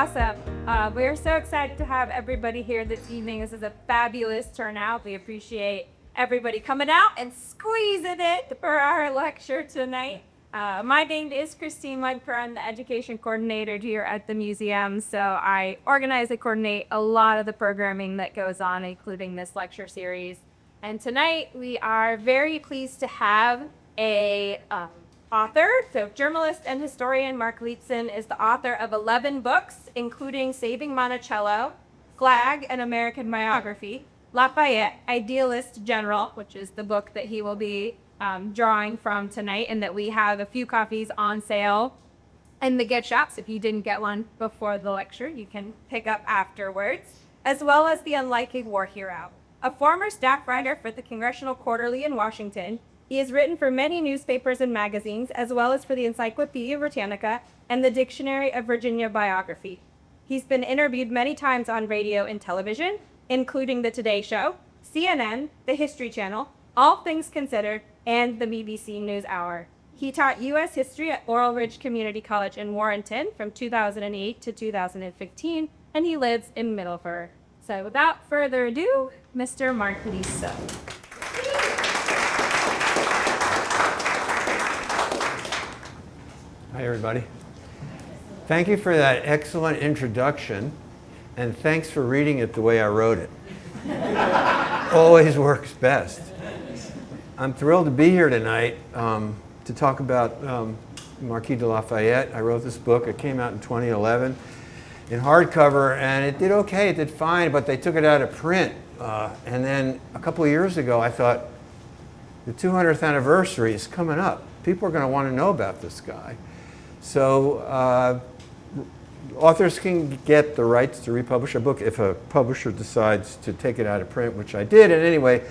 Awesome. We're so excited to have everybody here this evening. This is a fabulous turnout. We appreciate everybody coming out and squeezing it for our lecture tonight. My name is Christine Legper. I'm the education coordinator here at the museum. So I organize and coordinate a lot of the programming that goes on, including this lecture series. And tonight we are very pleased to have a author. So journalist and historian Marc Leepson is the author of 11 books, including Saving Monticello, Flag, an American Biography, Lafayette, Idealist General, which is the book that he will be drawing from tonight, and that we have a few copies on sale in the gift shops. If you didn't get one before the lecture, you can pick up afterwards, as well as The Unlikely War Hero. A former staff writer for the Congressional Quarterly in Washington, he has written for many newspapers and magazines, as well as for the Encyclopedia Britannica and the Dictionary of Virginia Biography. He's been interviewed many times on radio and television, including The Today Show, CNN, the History Channel, All Things Considered, and the BBC NewsHour. He taught U.S. history at Laurel Ridge Community College in Warrenton from 2008 to 2015, and he lives in Middleford. So without further ado, Mr. Marc Leepson. Hi, everybody. Thank you for that excellent introduction, and thanks for reading it the way I wrote it. Always works best. I'm thrilled to be here tonight to talk about Marquis de Lafayette. I wrote this book. It came out in 2011 in hardcover, and it did okay. It did fine, but they took it out of print. And then a couple of years ago, I thought, the 200th anniversary is coming up. People are going to want to know about this guy. So authors can get the rights to republish a book if a publisher decides to take it out of print, which I did. And anyway,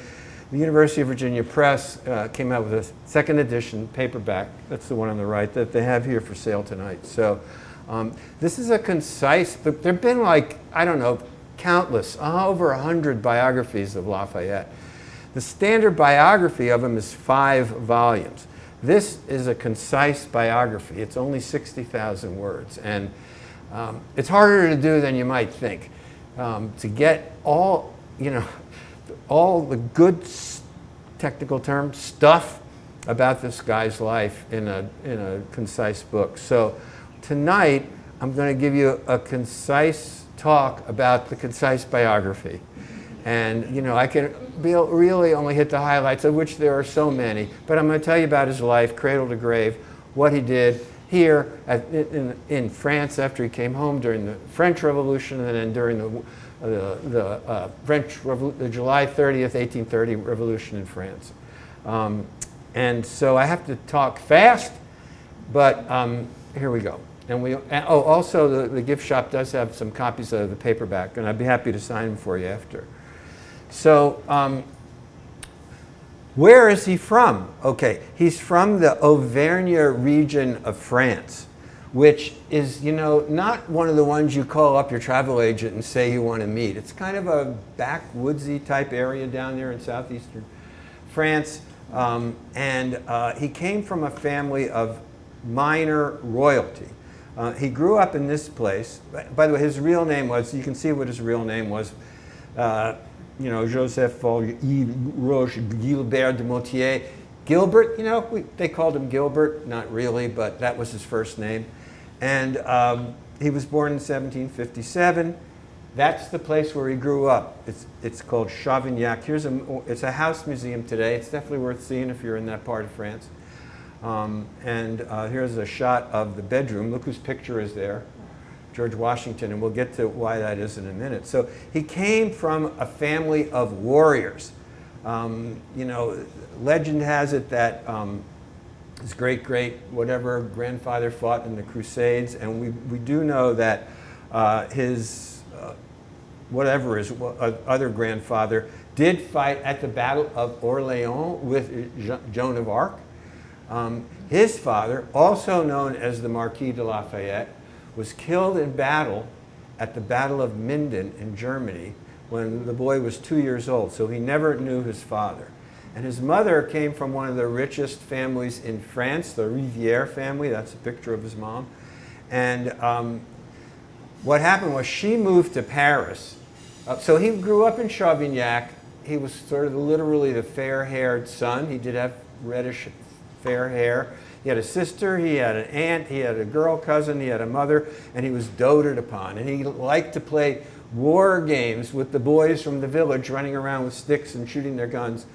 the University of Virginia Press came out with a second edition paperback. That's the one on the right that they have here for sale tonight. So this is a concise book. There have been countless, over 100 biographies of Lafayette. The standard biography of him is 5 volumes. This is a concise biography. It's only 60,000 words, and it's harder to do than you might think. To get all the good technical terms, stuff about this guy's life in a concise book. So tonight, I'm going to give you a concise talk about the concise biography. And, I can really only hit the highlights, of which there are so many. But I'm going to tell you about his life, cradle to grave, what he did here in France after he came home during the French Revolution, and then during the July 30th, 1830 revolution in France. And so I have to talk fast, but here we go. And also the gift shop does have some copies of the paperback, and I'd be happy to sign them for you after. So, where is he from? Okay, he's from the Auvergne region of France, which is, not one of the ones you call up your travel agent and say you want to meet. It's kind of a backwoodsy type area down there in southeastern France. And he came from a family of minor royalty. He grew up in this place. By the way, his real name was, you can see what his real name was, Joseph Roche Gilbert de Montier. Gilbert, they called him Gilbert, not really, but that was his first name. And he was born in 1757. That's the place where he grew up. It's called Chavignac. It's a house museum today. It's definitely worth seeing if you're in that part of France. And here's a shot of the bedroom. Look whose picture is there. George Washington, and we'll get to why that is in a minute. So he came from a family of warriors. Legend has it that his great-whatever grandfather fought in the Crusades, and we do know that his other grandfather did fight at the Battle of Orléans with Joan of Arc. His father, also known as the Marquis de Lafayette, was killed in battle at the Battle of Minden in Germany when the boy was 2 years old, so he never knew his father. And his mother came from one of the richest families in France, the Rivière family. That's a picture of his mom. And what happened was she moved to Paris. So he grew up in Chauvignac. He was sort of literally the fair-haired son. He did have reddish fair hair. He had a sister, he had an aunt, he had a girl cousin, he had a mother, and he was doted upon. And he liked to play war games with the boys from the village running around with sticks and shooting their guns.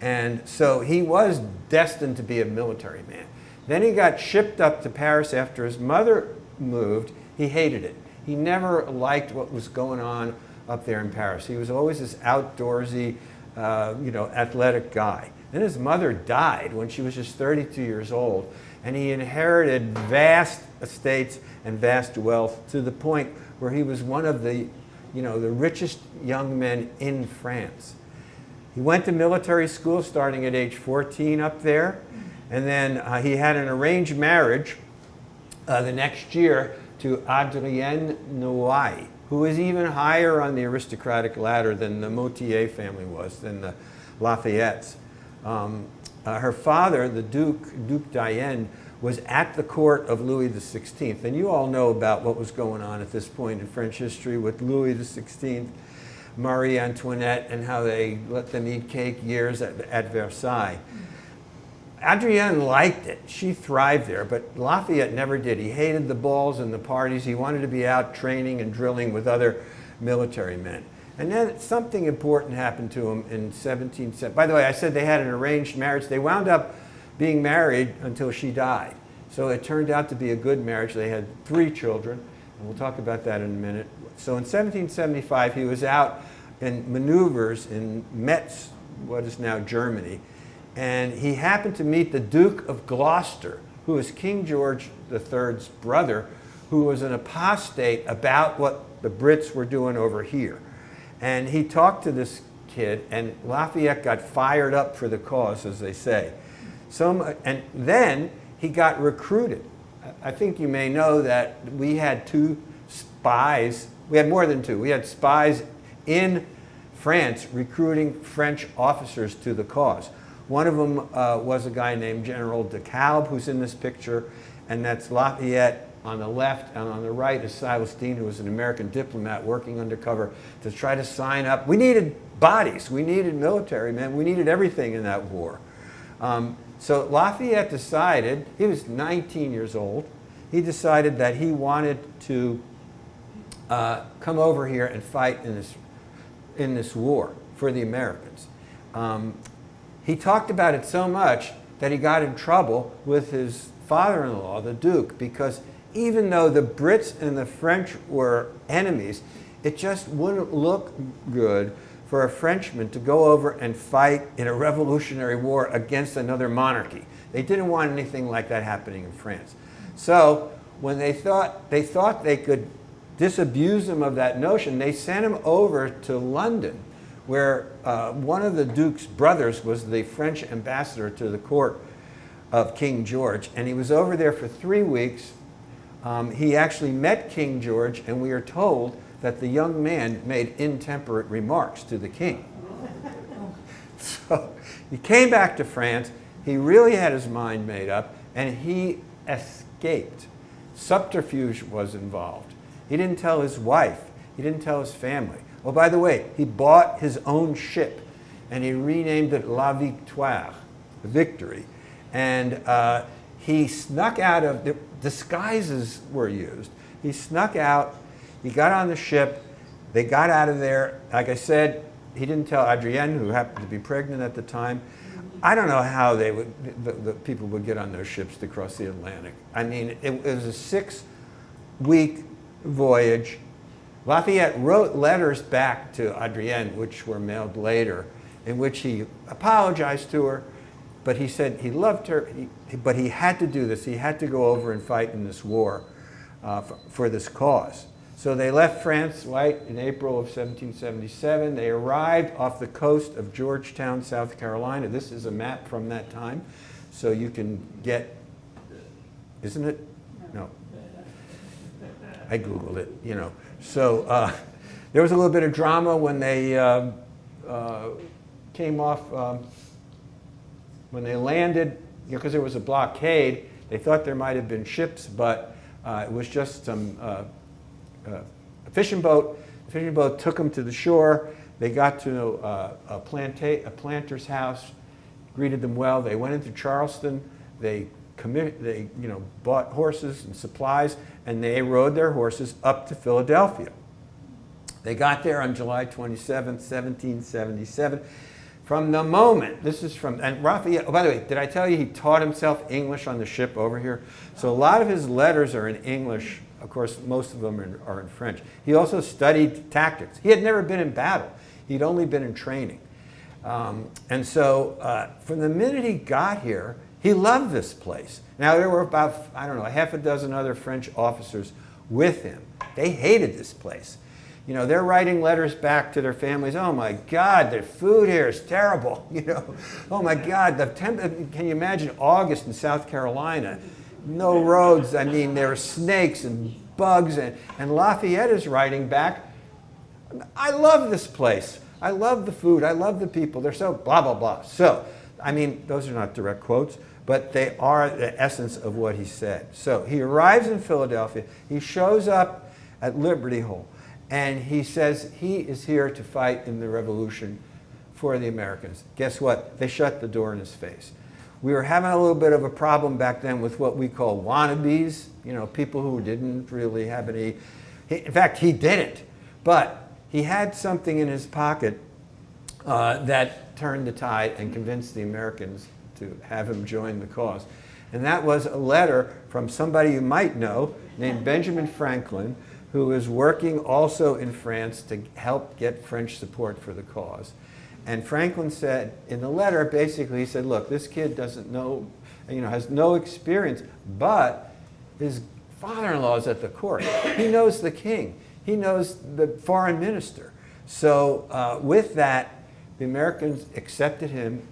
And so he was destined to be a military man. Then he got shipped up to Paris after his mother moved. He hated it. He never liked what was going on up there in Paris. He was always this outdoorsy, athletic guy. Then his mother died when she was just 32 years old, and he inherited vast estates and vast wealth to the point where he was one of the richest young men in France. He went to military school starting at age 14 up there, and then he had an arranged marriage the next year to Adrienne Noailles, who was even higher on the aristocratic ladder than the Motier family was, than the Lafayettes. Her father, the Duke d'Ayen, was at the court of Louis XVI. And you all know about what was going on at this point in French history with Louis XVI, Marie Antoinette, and how they let them eat cake years at Versailles. Adrienne liked it. She thrived there, but Lafayette never did. He hated the balls and the parties. He wanted to be out training and drilling with other military men. And then something important happened to him in 1770. By the way, I said they had an arranged marriage. They wound up being married until she died. So it turned out to be a good marriage. They had 3 children, and we'll talk about that in a minute. So in 1775, he was out in maneuvers in Metz, what is now Germany, and he happened to meet the Duke of Gloucester, who was King George III's brother, who was an apostate about what the Brits were doing over here. And he talked to this kid, and Lafayette got fired up for the cause, as they say. And then he got recruited. I think you may know that we had 2 spies. We had more than 2. We had spies in France recruiting French officers to the cause. One of them was a guy named General de Kalb, who's in this picture, and that's Lafayette on the left, and on the right is Silas Deane, who was an American diplomat working undercover to try to sign up. We needed bodies, we needed military men, we needed everything in that war. So Lafayette decided, he was 19 years old, he decided that he wanted to come over here and fight in this war for the Americans. He talked about it so much that he got in trouble with his father-in-law, the Duke, because even though the Brits and the French were enemies, it just wouldn't look good for a Frenchman to go over and fight in a revolutionary war against another monarchy. They didn't want anything like that happening in France. So when they thought they could disabuse him of that notion, they sent him over to London, where one of the Duke's brothers was the French ambassador to the court of King George, and he was over there for 3 weeks. He actually met King George, and we are told that the young man made intemperate remarks to the king. So he came back to France, he really had his mind made up, and he escaped. Subterfuge was involved. He didn't tell his wife, he didn't tell his family. Oh, by the way, he bought his own ship, and he renamed it La Victoire, the Victory. And he snuck out of, the disguises were used. He snuck out, he got on the ship, they got out of there. Like I said, he didn't tell Adrienne, who happened to be pregnant at the time. I don't know how the people would get on those ships to cross the Atlantic. I mean, it was a 6-week voyage. Lafayette wrote letters back to Adrienne, which were mailed later, in which he apologized to her, but he said he loved her, but he had to do this. He had to go over and fight in this war for this cause. So they left France in April of 1777. They arrived off the coast of Georgetown, South Carolina. This is a map from that time, so you can get, isn't it? No. I Googled it, you know. So there was a little bit of drama when they came off, when they landed, because there was a blockade. They thought there might have been ships, but it was just some a fishing boat. The fishing boat took them to the shore. They got to a planter's house, greeted them well. They went into Charleston. They bought horses and supplies, and they rode their horses up to Philadelphia. They got there on July 27th, 1777. From the moment, and Lafayette, oh, by the way, did I tell you he taught himself English on the ship over here? So a lot of his letters are in English. Of course, most of them are in French. He also studied tactics. He had never been in battle. He'd only been in training. And so from the minute he got here, he loved this place. Now, there were about, I don't know, a half a dozen other French officers with him. They hated this place. You know, they're writing letters back to their families. Oh my God, the food here is terrible. You know, oh my God, can you imagine August in South Carolina? No roads. I mean, there are snakes and bugs. And Lafayette is writing back, I love this place. I love the food. I love the people. They're so blah, blah, blah. So, I mean, those are not direct quotes, but they are the essence of what he said. So he arrives in Philadelphia. He shows up at Liberty Hall. And he says he is here to fight in the revolution for the Americans. Guess what? They shut the door in his face. We were having a little bit of a problem back then with what we call wannabes, you know, people who didn't really have any. In fact, he didn't. But he had something in his pocket that turned the tide and convinced the Americans to have him join the cause. And that was a letter from somebody you might know named Benjamin Franklin, who is working also in France to help get French support for the cause. And Franklin said in the letter, basically, he said, look, this kid doesn't know, has no experience, but his father-in-law is at the court. He knows the king. He knows the foreign minister. So with that, the Americans accepted him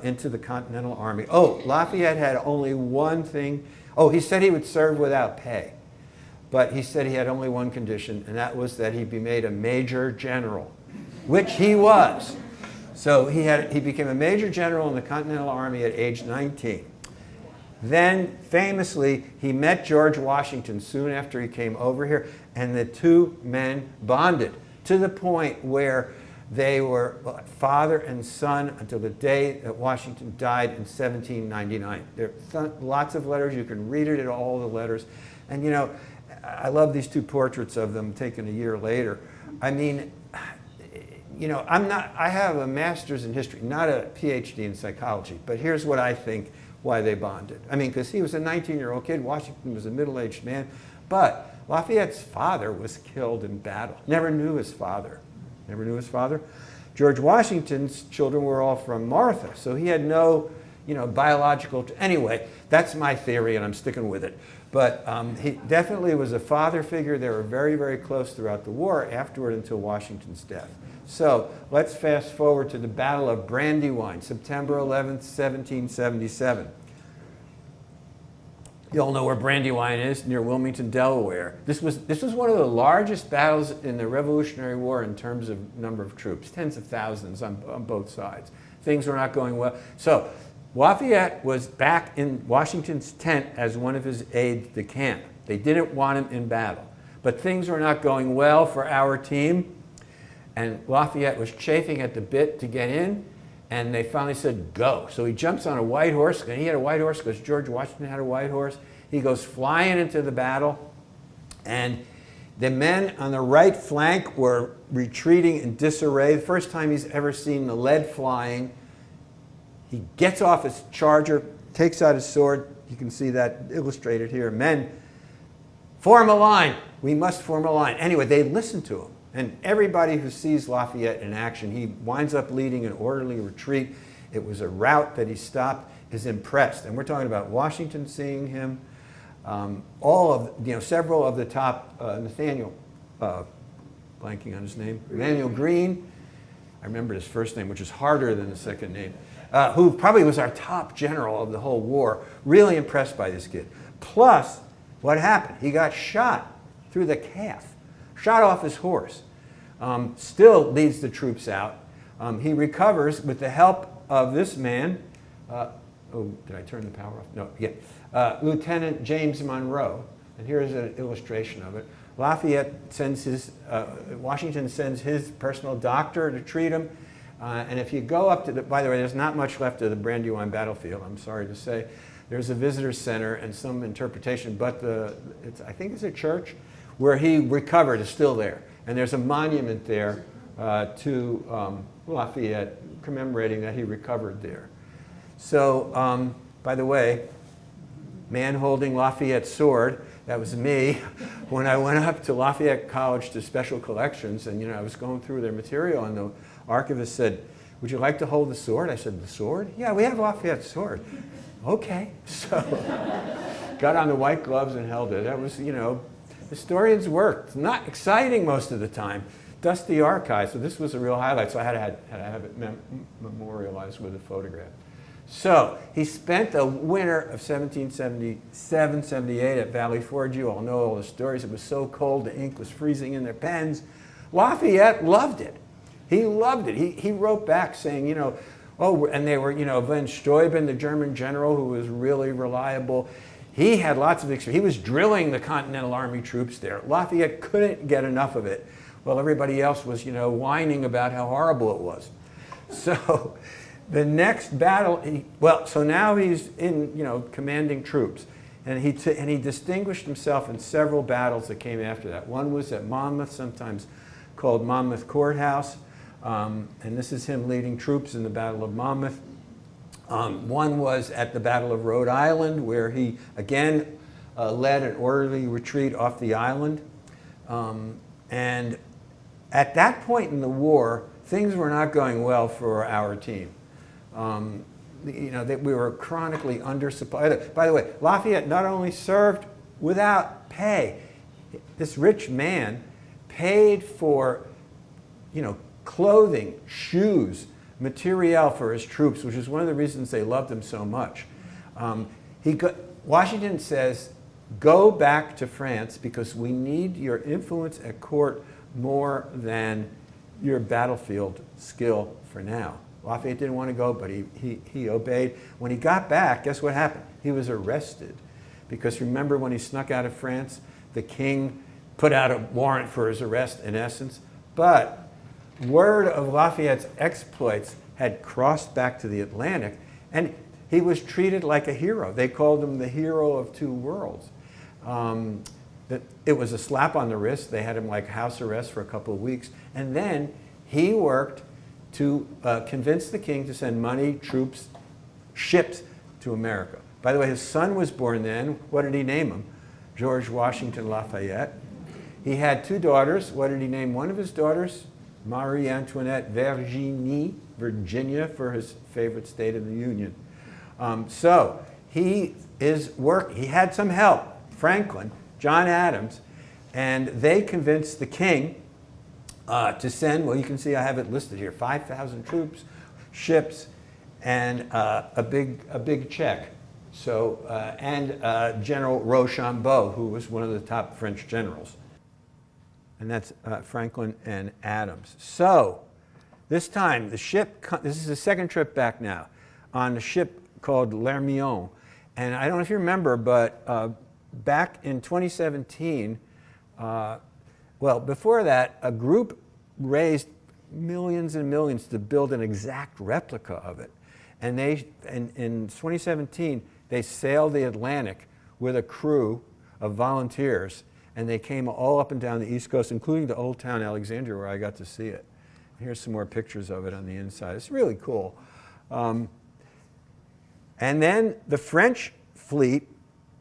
into the Continental Army. Oh, Lafayette had only one thing. Oh, he said he would serve without pay. But he said he had only one condition, and that was that he be made a major general, which he was. So he became a major general in the Continental Army at age 19. Then, famously, he met George Washington soon after he came over here, and the two men bonded to the point where they were father and son until the day that Washington died in 1799. There are lots of letters. You can read it in all the letters. And, I love these two portraits of them taken a year later. I mean, I have a master's in history, not a PhD in psychology, but here's what I think why they bonded. I mean, because he was a 19-year-old kid, Washington was a middle-aged man, but Lafayette's father was killed in battle. Never knew his father. George Washington's children were all from Martha, so he had no, biological. Anyway, that's my theory, and I'm sticking with it. But he definitely was a father figure. They were very, very close throughout the war, afterward until Washington's death. So let's fast forward to the Battle of Brandywine, September 11th, 1777. You all know where Brandywine is, near Wilmington, Delaware. This was one of the largest battles in the Revolutionary War in terms of number of troops, tens of thousands on both sides. Things were not going well. So Lafayette was back in Washington's tent as one of his aides-de-camp. They didn't want him in battle. But things were not going well for our team, and Lafayette was chafing at the bit to get in, and they finally said, go. So he jumps on a white horse, and he had a white horse because George Washington had a white horse. He goes flying into the battle, and the men on the right flank were retreating in disarray. The first time he's ever seen the lead flying. He gets off his charger, takes out his sword. You can see that illustrated here. Men, form a line. We must form a line. Anyway, they listen to him. And everybody who sees Lafayette in action, he winds up leading an orderly retreat. It was a rout that he stopped, is impressed. And we're talking about Washington seeing him. Several of the top, Nathaniel, blanking on his name, Nathaniel Greene. I remember his first name, which is harder than the second name. Who probably was our top general of the whole war, really impressed by this kid. Plus, what happened? He got shot through the calf, shot off his horse. Still leads the troops out. He recovers with the help of this man. Did I turn the power off? No, yeah. Lieutenant James Monroe. And here's an illustration of it. Washington sends his personal doctor to treat him. And if you go up to by the way, there's not much left of the Brandywine battlefield, I'm sorry to say. There's a visitor center and some interpretation, but I think it's a church where he recovered is still there. And there's a monument there to Lafayette commemorating that he recovered there. So, by the way, man holding Lafayette's sword, that was me. When I went up to Lafayette College to special collections, and I was going through their material, and the archivist said, "Would you like to hold the sword?" I said, "The sword? Yeah, we have Lafayette's sword." Okay, so got on the white gloves and held it. That was, historians' work. It's not exciting most of the time. Dusty archives, so this was a real highlight, so I had to have it memorialized with a photograph. So he spent the winter of 1777-78 at Valley Forge. You all know all the stories. It was so cold, the ink was freezing in their pens. Lafayette loved it. He loved it. He wrote back saying, and they were, von Steuben, the German general, who was really reliable. He had lots of experience. He was drilling the Continental Army troops there. Lafayette couldn't get enough of it. Well, everybody else was, whining about how horrible it was. So the next battle, so now he's in, commanding troops. And he distinguished himself in several battles that came after that. One was at Monmouth, sometimes called Monmouth Courthouse. And this is him leading troops in the Battle of Monmouth. One was at the Battle of Rhode Island, where he, again, led an orderly retreat off the island. And at that point in the war, things were not going well for our team. That we were chronically undersupplied. By the way, Lafayette not only served without pay, this rich man paid for, clothing, shoes, materiel for his troops, which is one of the reasons they loved him so much. Washington says, "Go back to France because we need your influence at court more than your battlefield skill for now." Lafayette didn't want to go, but he obeyed. When he got back, guess what happened? He was arrested. Because remember when he snuck out of France, the king put out a warrant for his arrest, in essence. But word of Lafayette's exploits had crossed back to the Atlantic, and he was treated like a hero. They called him the hero of two worlds. It was a slap on the wrist. They had him like house arrest for a couple of weeks. And then he worked to convince the king to send money, troops, ships to America. By the way, his son was born then. What did he name him? George Washington Lafayette. He had two daughters. What did he name one of his daughters? Marie Antoinette Virginie, Virginia, for his favorite state of the Union. So he had some help, Franklin, John Adams, and they convinced the king to send, well, you can see I have it listed here, 5,000 troops, ships, and a big check. So, and General Rochambeau, who was one of the top French generals. And that's Franklin and Adams. So, this time, the ship, this is the second trip back now, on a ship called L'Hermione. And I don't know if you remember, but back in 2017, before that, a group raised millions and millions to build an exact replica of it. And in 2017, they sailed the Atlantic with a crew of volunteers, and they came all up and down the East Coast, including to Old Town Alexandria, where I got to see it. Here's some more pictures of it on the inside. It's really cool. And then the French fleet,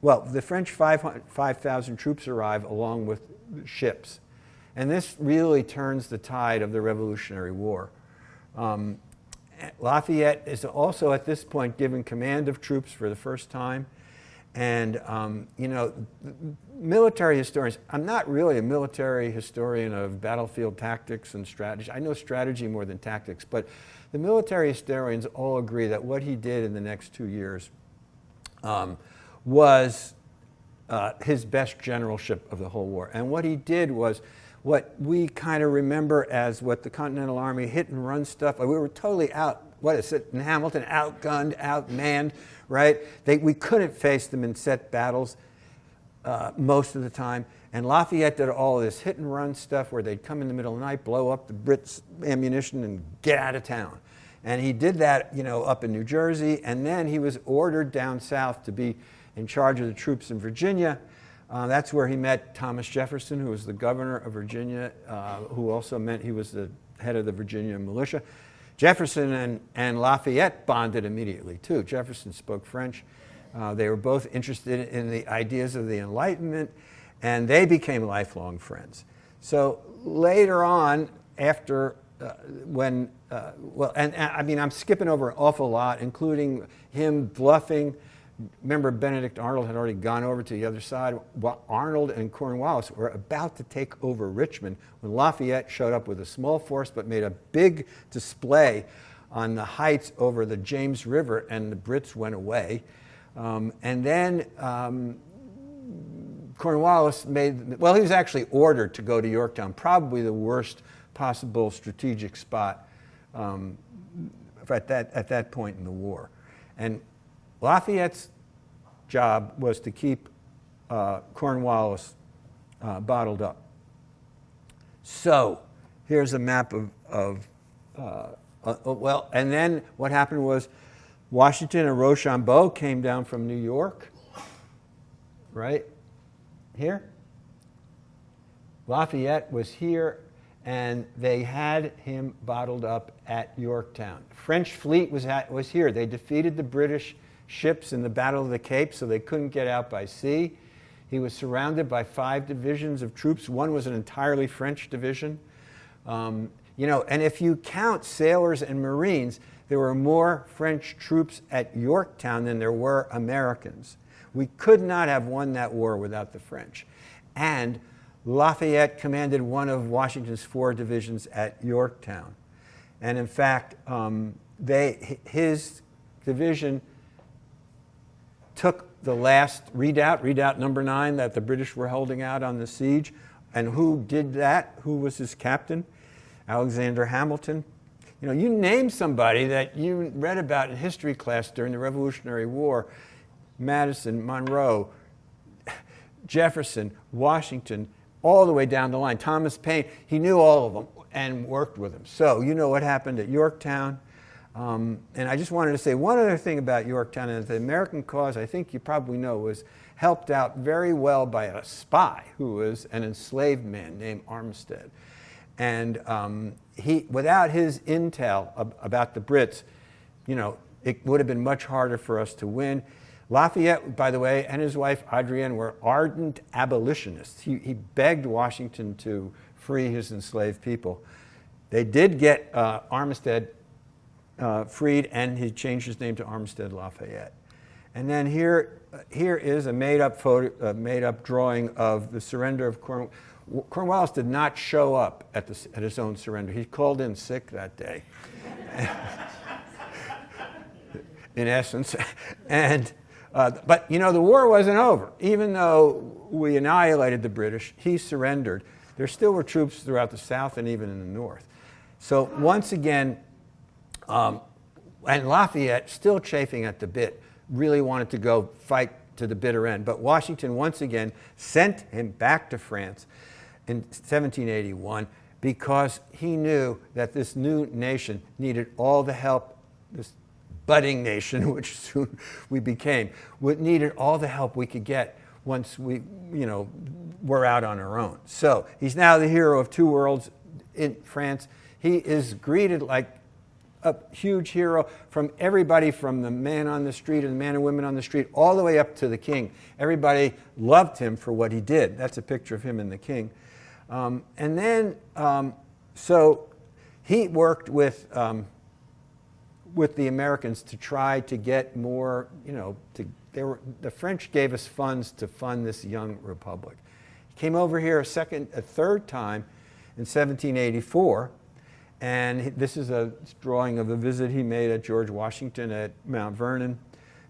the French 5,000 troops arrive along with ships. And this really turns the tide of the Revolutionary War. Lafayette is also at this point given command of troops for the first time. And, military historians, I'm not really a military historian of battlefield tactics and strategy. I know strategy more than tactics, but the military historians all agree that what he did in the next 2 years was his best generalship of the whole war. And what he did was what we kind of remember as what the Continental Army hit and run stuff. We were totally in Hamilton, outgunned, outmanned, right? We couldn't face them in set battles most of the time. And Lafayette did all this hit and run stuff where they'd come in the middle of the night, blow up the Brits' ammunition, and get out of town. And he did that, up in New Jersey, and then he was ordered down south to be in charge of the troops in Virginia. That's where he met Thomas Jefferson, who was the governor of Virginia, who also meant he was the head of the Virginia militia. Jefferson and Lafayette bonded immediately, too. Jefferson spoke French. They were both interested in the ideas of the Enlightenment, and they became lifelong friends. So later on, after I'm skipping over an awful lot, including him bluffing. Remember, Benedict Arnold had already gone over to the other side. Arnold and Cornwallis were about to take over Richmond when Lafayette showed up with a small force but made a big display on the heights over the James River, and the Brits went away. And then Cornwallis he was actually ordered to go to Yorktown, probably the worst possible strategic spot at that point in the war. And Lafayette's job was to keep Cornwallis bottled up. So here's a map and then what happened was Washington and Rochambeau came down from New York, right here. Lafayette was here, and they had him bottled up at Yorktown. French fleet was here. They defeated the British ships in the Battle of the Cape, so they couldn't get out by sea. He was surrounded by 5 divisions of troops. One was an entirely French division. And if you count sailors and Marines, there were more French troops at Yorktown than there were Americans. We could not have won that war without the French. And Lafayette commanded one of Washington's 4 divisions at Yorktown. And in fact, his division took the last redoubt number 9 that the British were holding out on the siege. And who did that? Who was his captain? Alexander Hamilton. You name somebody that you read about in history class during the Revolutionary War: Madison, Monroe, Jefferson, Washington, all the way down the line. Thomas Paine, he knew all of them and worked with them. So you know what happened at Yorktown. And I just wanted to say one other thing about Yorktown, is the American cause, I think you probably know, was helped out very well by a spy who was an enslaved man named Armistead. And without his intel about the Brits, it would have been much harder for us to win. Lafayette, by the way, and his wife Adrienne were ardent abolitionists. He begged Washington to free his enslaved people. They did get Armistead freed, and he changed his name to Armistead Lafayette. And then here is a made-up drawing of the surrender of Cornwallis. Cornwallis did not show up at his own surrender. He called in sick that day, in essence. But the war wasn't over. Even though we annihilated the British, he surrendered. There still were troops throughout the South and even in the North. So once again, and Lafayette, still chafing at the bit, really wanted to go fight to the bitter end. But Washington once again sent him back to France in 1781 because he knew that this new nation needed all the help, this budding nation, which soon we became, needed all the help we could get once we, were out on our own. So he's now the hero of 2 worlds in France. He is greeted like a huge hero from everybody, from the man on the street and the man and women on the street, all the way up to the king. Everybody loved him for what he did. That's a picture of him and the king. So he worked with the Americans to try to get more, the French gave us funds to fund this young republic. He came over here a 3rd time in 1784, and this is a drawing of a visit he made at George Washington at Mount Vernon.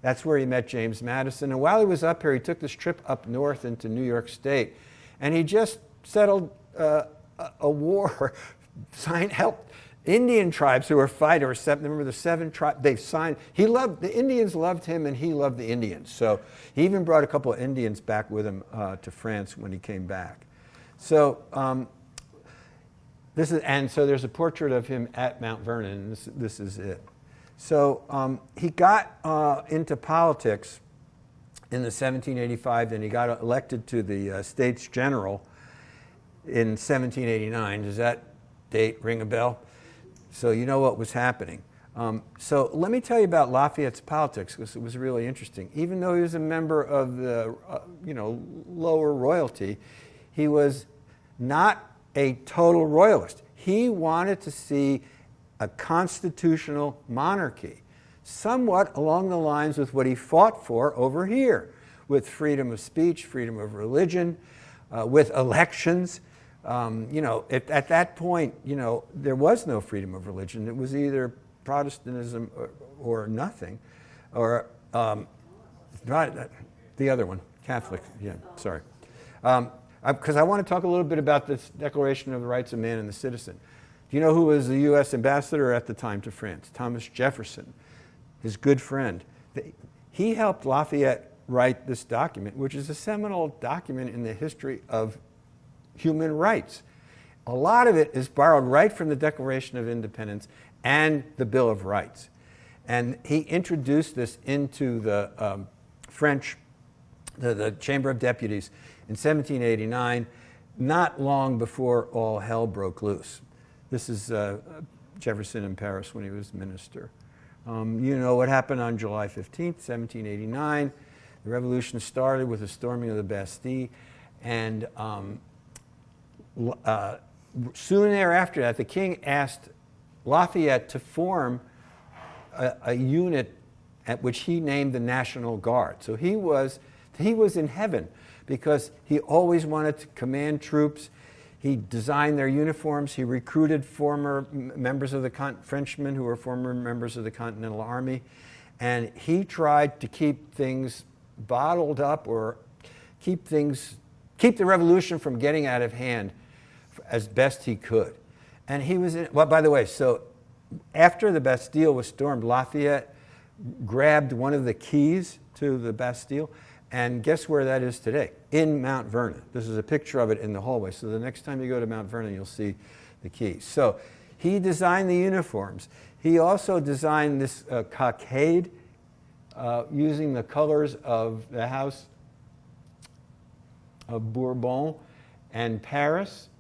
That's where he met James Madison. And while he was up here, he took this trip up north into New York State, and he just settled a war, helped Indian tribes who were fighting, or seven, remember the 7 tribes, they've signed, the Indians loved him and he loved the Indians. So he even brought a couple of Indians back with him to France when he came back. So so there's a portrait of him at Mount Vernon, and this is it. So he got into politics in the 1785, and he got elected to the States General in 1789. Does that date ring a bell? So you know what was happening. So let me tell you about Lafayette's politics, because it was really interesting. Even though he was a member of the lower royalty, he was not a total royalist. He wanted to see a constitutional monarchy, somewhat along the lines with what he fought for over here, with freedom of speech, freedom of religion, with elections. At that point, there was no freedom of religion. It was either Protestantism or nothing, or the other one, Catholic. Yeah, sorry. Because I want to talk a little bit about this Declaration of the Rights of Man and the Citizen. Do you know who was the U.S. ambassador at the time to France? Thomas Jefferson, his good friend. He helped Lafayette write this document, which is a seminal document in the history of human rights. A lot of it is borrowed right from the Declaration of Independence and the Bill of Rights. And he introduced this into the French, the Chamber of Deputies in 1789, not long before all hell broke loose. This is Jefferson in Paris when he was minister. You know what happened on July 15th, 1789. The revolution started with the storming of the Bastille, and soon thereafter that, the king asked Lafayette to form a unit at which he named the National Guard. So he was in heaven, because he always wanted to command troops. He designed their uniforms. He recruited former members of the Frenchmen who were former members of the Continental Army. And he tried to keep things bottled up, or keep the revolution from getting out of hand as best he could. And he was by the way, so after the Bastille was stormed, Lafayette grabbed one of the keys to the Bastille, and guess where that is today? In Mount Vernon. This is a picture of it in the hallway. So the next time you go to Mount Vernon, you'll see the keys. So he designed the uniforms. He also designed this cockade using the colors of the House of Bourbon and Paris.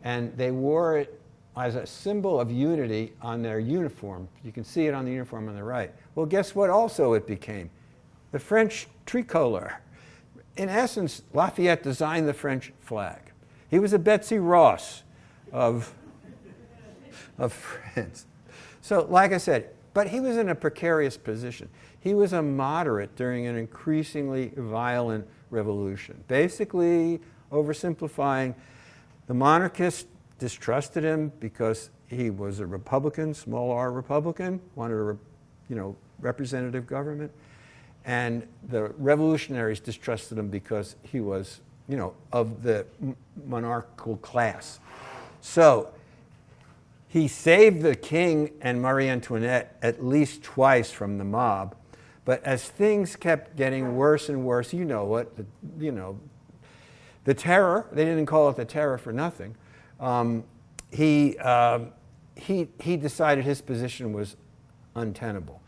And they wore it as a symbol of unity on their uniform. You can see it on the uniform on the right. Well, guess what also it became? The French tricolor. In essence, Lafayette designed the French flag. He was a Betsy Ross of France. So, like I said, but he was in a precarious position. He was a moderate during an increasingly violent revolution. Basically, oversimplifying, the monarchists distrusted him because he was a Republican, small r Republican, wanted a representative government. And the revolutionaries distrusted him because he was, of the monarchical class. So he saved the king and Marie Antoinette at least twice from the mob. But as things kept getting worse and worse, the terror, they didn't call it the terror for nothing. He decided his position was untenable.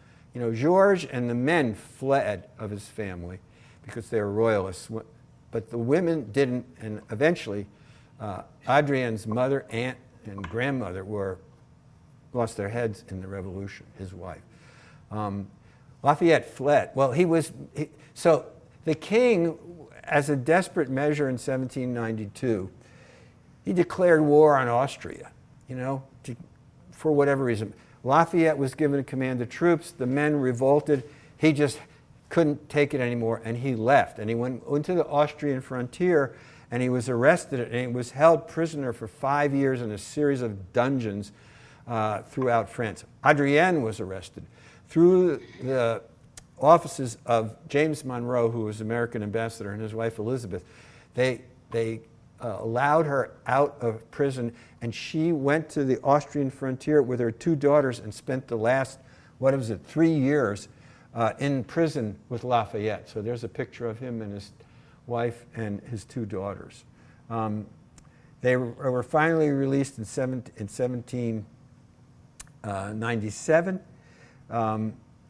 Georges and the men fled of his family because they were royalists, but the women didn't, and eventually Adrienne's mother, aunt, and grandmother lost their heads in the revolution, his wife. Lafayette fled. Well, so the king, as a desperate measure in 1792, he declared war on Austria, for whatever reason. Lafayette was given command of troops. The men revolted. He just couldn't take it anymore, and he left. And he went into the Austrian frontier, and he was arrested, and he was held prisoner for 5 years in a series of dungeons throughout France. Adrienne was arrested. Through the offices of James Monroe, who was American ambassador, and his wife Elizabeth, they allowed her out of prison, and she went to the Austrian frontier with her 2 daughters and spent the last, 3 years in prison with Lafayette. So there's a picture of him and his wife and his 2 daughters. They were finally released in 1797.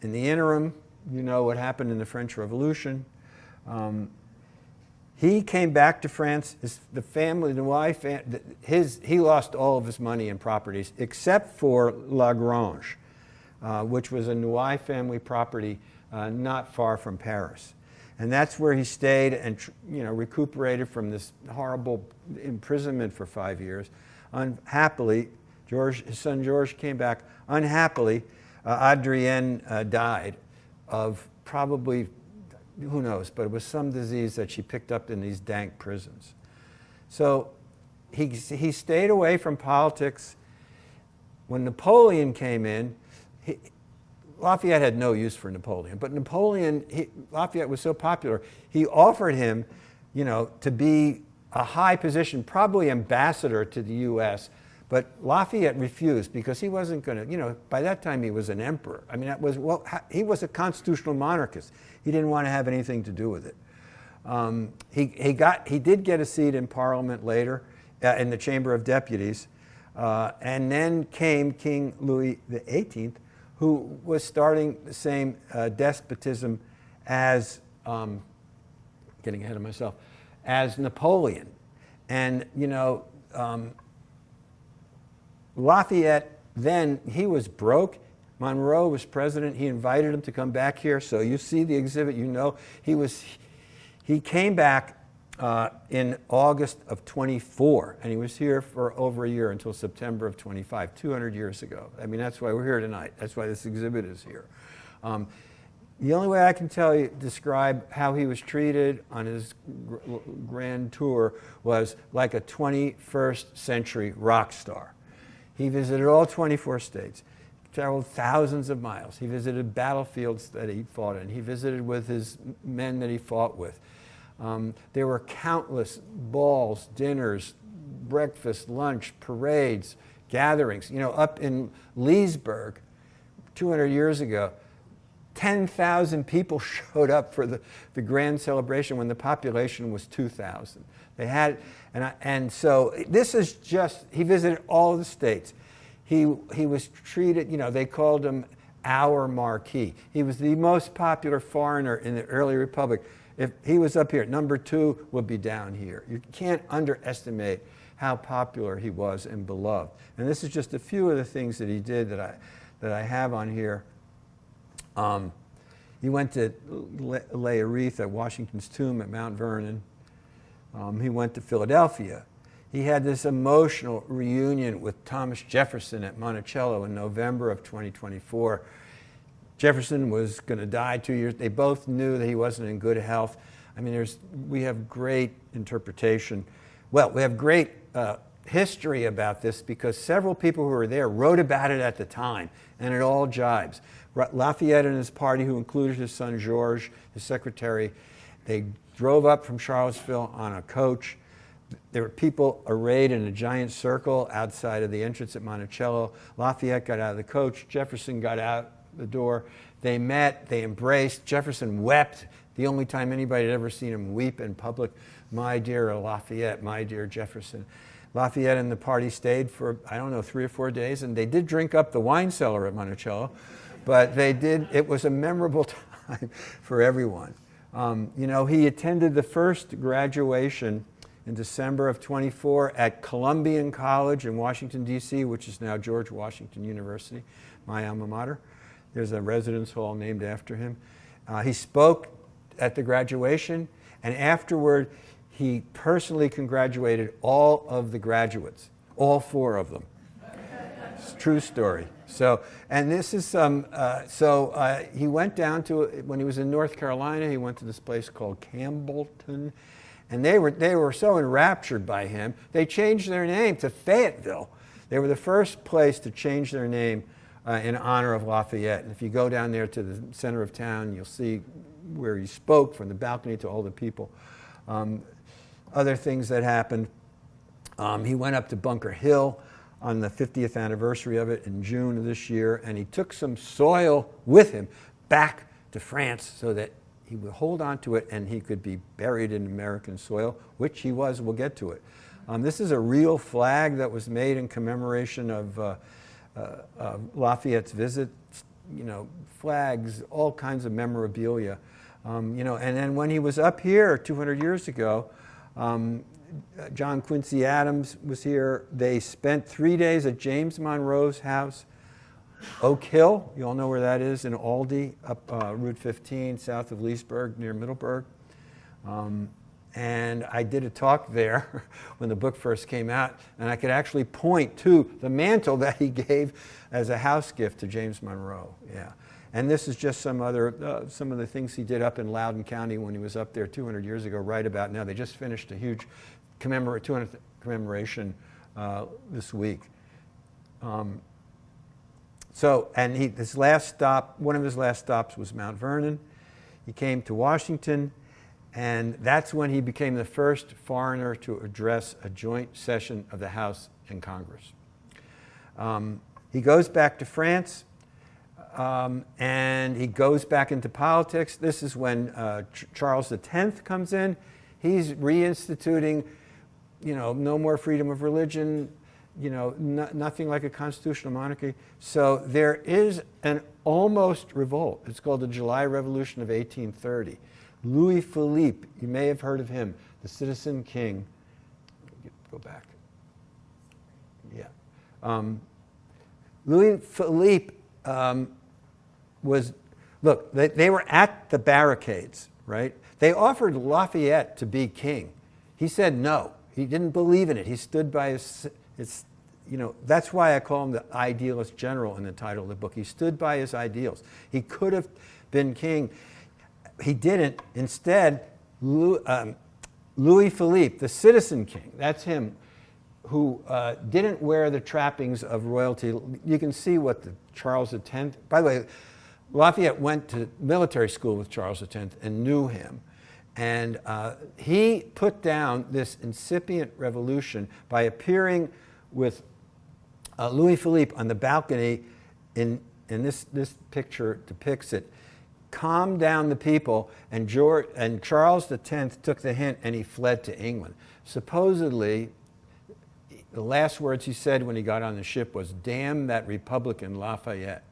In the interim, you know what happened in the French Revolution. He came back to France. The family, the wife, he lost all of his money and properties except for La Grange, which was a Noailles family property not far from Paris. And that's where he stayed and recuperated from this horrible imprisonment for 5 years. Unhappily, his son George came back. Unhappily, Adrienne died of probably, who knows, but it was some disease that she picked up in these dank prisons. So he stayed away from politics. When Napoleon came in, Lafayette had no use for Napoleon, but Lafayette was so popular, he offered him, to be a high position, probably ambassador to the U.S., but Lafayette refused because he wasn't going to, by that time he was an emperor. I mean, he was a constitutional monarchist. He didn't want to have anything to do with it. He did get a seat in Parliament later, in the Chamber of Deputies, and then came King Louis XVIII, who was starting the same despotism as, getting ahead of myself, as Napoleon. And, Lafayette, then, he was broke. Monroe was president. He invited him to come back here. So you see the exhibit, he came back in August of 24, and he was here for over a year until September of 25, 200 years ago. I mean, that's why we're here tonight. That's why this exhibit is here. The only way I can describe how he was treated on his grand tour was like a 21st century rock star. He visited all 24 states, traveled thousands of miles. He visited battlefields that he fought in. He visited with his men that he fought with. There were countless balls, dinners, breakfast, lunch, parades, gatherings. Up in Leesburg 200 years ago, 10,000 people showed up for the grand celebration when the population was 2,000. They had, and so this is just, he visited all of the states. He was treated, they called him our Marquis. He was the most popular foreigner in the early republic. If he was up here, number 2 would be down here. You can't underestimate how popular he was and beloved. And this is just a few of the things that he did that I have on here. He went to lay a wreath at Washington's tomb at Mount Vernon. He went to Philadelphia. He had this emotional reunion with Thomas Jefferson at Monticello in November of 2024. Jefferson was going to die 2 years. They both knew that he wasn't in good health. I mean, we have great interpretation. Well, we have great history about this because several people who were there wrote about it at the time, and it all jibes. Lafayette and his party, who included his son George, his secretary, they drove up from Charlottesville on a coach. There were people arrayed in a giant circle outside of the entrance at Monticello. Lafayette got out of the coach. Jefferson got out the door. They met. They embraced. Jefferson wept. The only time anybody had ever seen him weep in public. My dear Lafayette, my dear Jefferson. Lafayette and the party stayed for, 3 or 4 days, and they did drink up the wine cellar at Monticello, but it was a memorable time for everyone. He attended the first graduation in December of 24 at Columbian College in Washington, D.C., which is now George Washington University, my alma mater. There's a residence hall named after him. He spoke at the graduation, and afterward, he personally congratulated all of the graduates, all 4 of them. It's a true story. So, and this is he went down to, when he was in North Carolina, he went to this place called Campbellton, and they were so enraptured by him, they changed their name to Fayetteville. They were the first place to change their name in honor of Lafayette. And if you go down there to the center of town, you'll see where he spoke from the balcony to all the people. Other things that happened. He went up to Bunker Hill on the 50th anniversary of it in June of this year, and he took some soil with him back to France so that he would hold on to it and he could be buried in American soil, which he was. We'll get to it. This is a real flag that was made in commemoration of Lafayette's visit. Flags, all kinds of memorabilia. And then when he was up here 200 years ago, John Quincy Adams was here. They spent 3 days at James Monroe's house. Oak Hill, you all know where that is, in Aldie, up Route 15, south of Leesburg, near Middleburg. And I did a talk there when the book first came out, and I could actually point to the mantle that he gave as a house gift to James Monroe. Yeah. And this is just some of the things he did up in Loudoun County when he was up there 200 years ago, right about now. They just finished a huge 200th commemoration this week. And his last stop, one of his last stops was Mount Vernon. He came to Washington, and that's when he became the first foreigner to address a joint session of the House and Congress. He goes back to France, and he goes back into politics. This is when Charles X comes in. He's reinstituting, no more freedom of religion, nothing like a constitutional monarchy. So there is an almost revolt. It's called the July Revolution of 1830. Louis Philippe, you may have heard of him, the citizen king. Go back. Yeah. Louis Philippe they were at the barricades, right? They offered Lafayette to be king. He said no. He didn't believe in it. He stood by his that's why I call him the Idealist General in the title of the book. He stood by his ideals. He could have been king. He didn't. Instead, Louis Philippe, the citizen king, that's him, who didn't wear the trappings of royalty. You can see what the Charles X, by the way, Lafayette went to military school with Charles X and knew him. And he put down this incipient revolution by appearing with Louis Philippe on the balcony, in this picture depicts it, calmed down the people, and Charles X took the hint and he fled to England. Supposedly, the last words he said when he got on the ship was, "Damn that Republican Lafayette."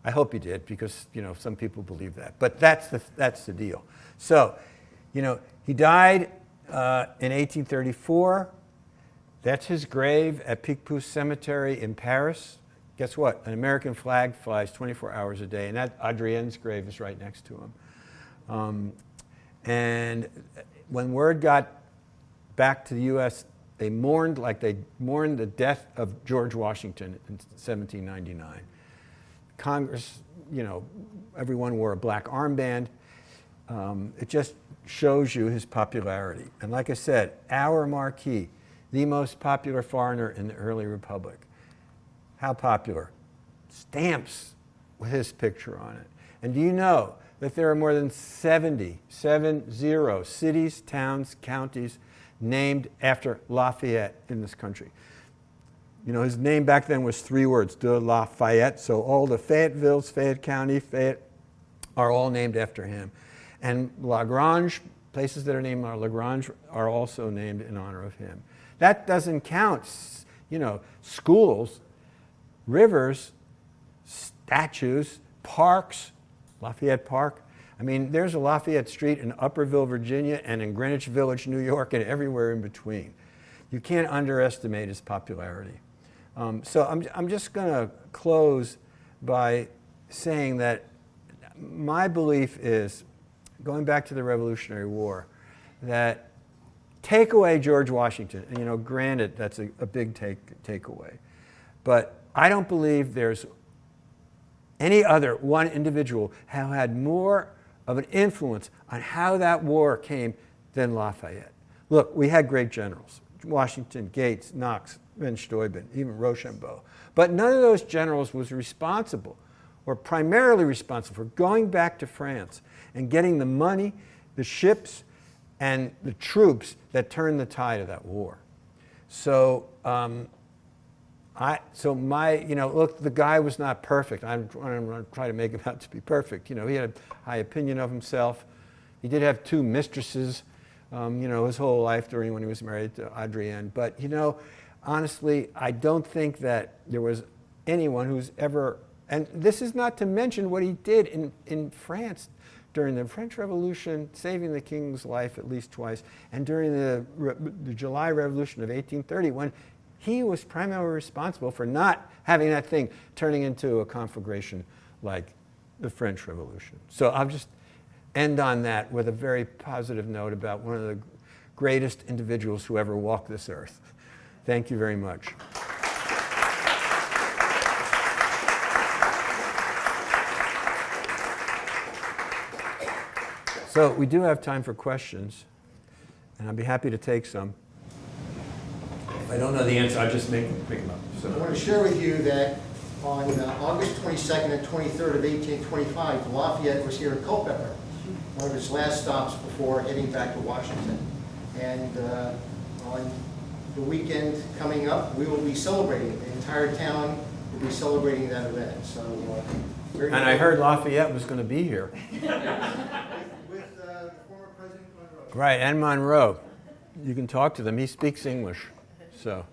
I hope he did, because some people believe that. But that's the deal. So, he died in 1834. That's his grave at Picpus Cemetery in Paris. Guess what? An American flag flies 24 hours a day, and that Adrienne's grave is right next to him. And when word got back to the U.S., they mourned like they mourned the death of George Washington in 1799. Congress, everyone wore a black armband. It just shows you his popularity. And like I said, our Marquis, the most popular foreigner in the early republic. How popular? Stamps with his picture on it. And do you know that there are more than 70 cities, towns, counties named after Lafayette in this country? His name back then was 3 words, de Lafayette, so all the Fayettevilles, Fayette County, Fayette, are all named after him. And Lagrange, places that are named Lagrange, are also named in honor of him. That doesn't count, schools, rivers, statues, parks, Lafayette Park. I mean, there's a Lafayette Street in Upperville, Virginia, and in Greenwich Village, New York, and everywhere in between. You can't underestimate his popularity. So I'm just going to close by saying that my belief is, going back to the Revolutionary War, that take away George Washington, and granted that's a big takeaway, but I don't believe there's any other one individual who had more of an influence on how that war came than Lafayette. Look, we had great generals: Washington, Gates, Knox, Van Steuben, even Rochambeau. But none of those generals was responsible, or primarily responsible, for going back to France and getting the money, the ships, and the troops that turned the tide of that war. So, look, the guy was not perfect. I'm going to try to make him out to be perfect. He had a high opinion of himself. He did have 2 mistresses, his whole life during when he was married to Adrienne. But, honestly, I don't think that there was anyone who's ever, and this is not to mention what he did in France during the French Revolution, saving the king's life at least twice, and during the July Revolution of 1830, when he was primarily responsible for not having that thing turning into a conflagration like the French Revolution. So I'll just end on that with a very positive note about one of the greatest individuals who ever walked this earth. Thank you very much. So we do have time for questions, and I'd be happy to take some. If I don't know the answer, I'll just make them up. So. I want to share with you that on August 22nd and 23rd of 1825, Lafayette was here at Culpeper, one of his last stops before heading back to Washington. And on the weekend coming up, we will be celebrating. The entire town will be celebrating that event. So, and I heard Lafayette was going to be here. With the former President Monroe. Right, and Monroe. You can talk to them. He speaks English. So.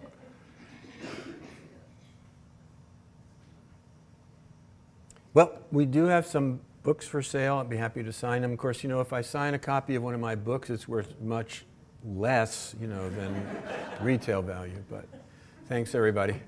Well, we do have some books for sale. I'd be happy to sign them. Of course, if I sign a copy of one of my books, it's worth much less, than retail value. But thanks, everybody.